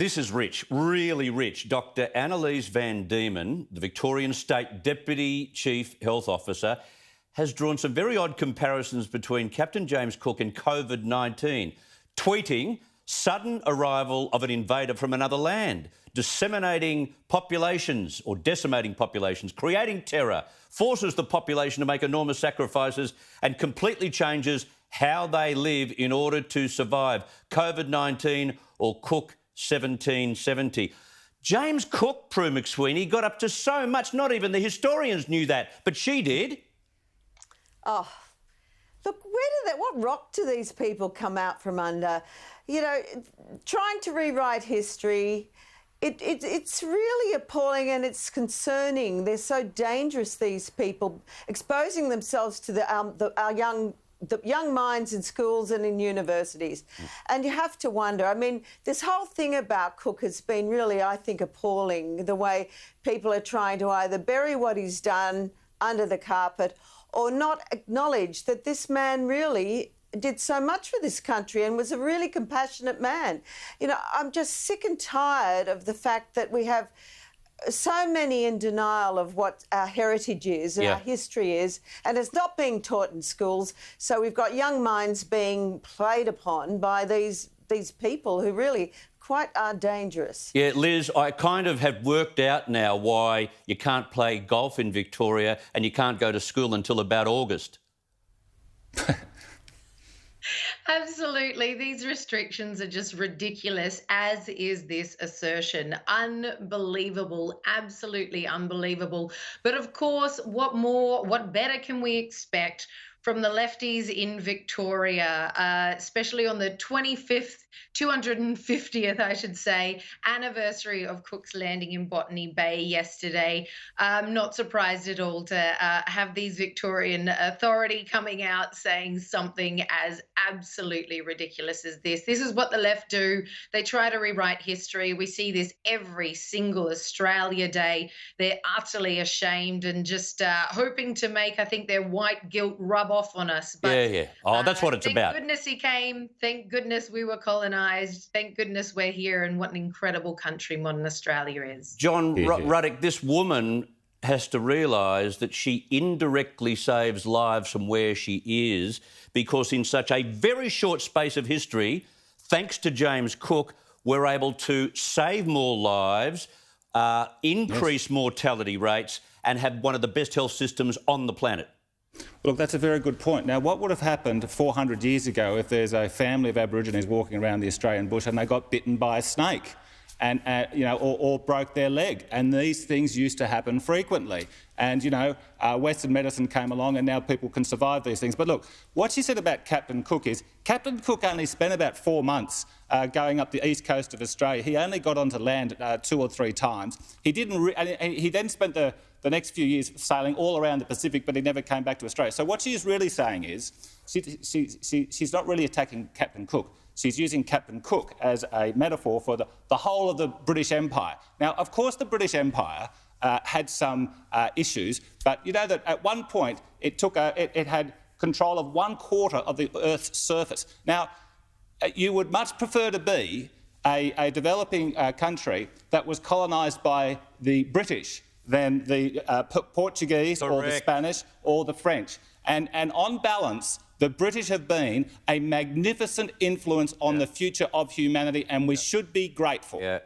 This is rich, really rich. Dr. Annaliese van Diemen, the Victorian State Deputy Chief Health Officer, has drawn some very odd comparisons between Captain James Cook and COVID-19, tweeting sudden arrival of an invader from another land, disseminating populations or decimating populations, creating terror, forces the population to make enormous sacrifices and completely changes how they live in order to survive. COVID-19 or Cook 1770. James Cook, Prue McSweeney, got up to so much, not even the historians knew that, but she did. Oh, look, what rock do these people come out from under? You know, trying to rewrite history, it's really appalling and it's concerning. They're so dangerous, these people, exposing themselves to the young minds in schools and in universities. And you have to wonder, I mean, this whole thing about Cook has been really, I think, appalling, the way people are trying to either bury what he's done under the carpet or not acknowledge that this man really did so much for this country and was a really compassionate man. You know, I'm just sick and tired of the fact that we have so many in denial of what our heritage is and our history is, and it's not being taught in schools. So we've got young minds being played upon by these people who really quite are dangerous. Yeah, Liz, I kind of have worked out now why you can't play golf in Victoria and you can't go to school until about August. Absolutely. These restrictions are just ridiculous, as is this assertion. Unbelievable. Absolutely unbelievable. But of course, what better can we expect from the lefties in Victoria, especially on the 250th, I should say, anniversary of Cook's landing in Botany Bay yesterday. Not surprised at all to have these Victorian authority coming out saying something as absolutely ridiculous as this. This is what the left do. They try to rewrite history. We see this every single Australia Day. They're utterly ashamed and just hoping to make, I think, their white guilt rub off on us. But, yeah. Oh, that's what it's about. Thank goodness he came. Thank goodness we were colonised. Thank goodness we're here, and what an incredible country modern Australia is. John Ruddock, this woman has to realise that she indirectly saves lives from where she is, because in such a very short space of history, thanks to James Cook, we're able to save more lives, increase mortality rates and have one of the best health systems on the planet. Look, that's a very good point. Now, what would have happened 400 years ago if there's a family of Aborigines walking around the Australian bush and they got bitten by a snake and or broke their leg? And these things used to happen frequently. And, Western medicine came along and now people can survive these things. But look, what she said about Captain Cook is Captain Cook only spent about 4 months going up the east coast of Australia. He only got onto land 2 or 3 times. He then spent the next few years sailing all around the Pacific, but he never came back to Australia. So what she is really saying is she's not really attacking Captain Cook. She's using Captain Cook as a metaphor for the whole of the British Empire. Now, of course, the British Empire had some issues, but you know that at one point it had control of 1/4 of the Earth's surface. Now, you would much prefer to be a developing country that was colonised by the British than the Portuguese or the Spanish or the French. And on balance, the British have been a magnificent influence on the future of humanity, and we should be grateful. Yeah.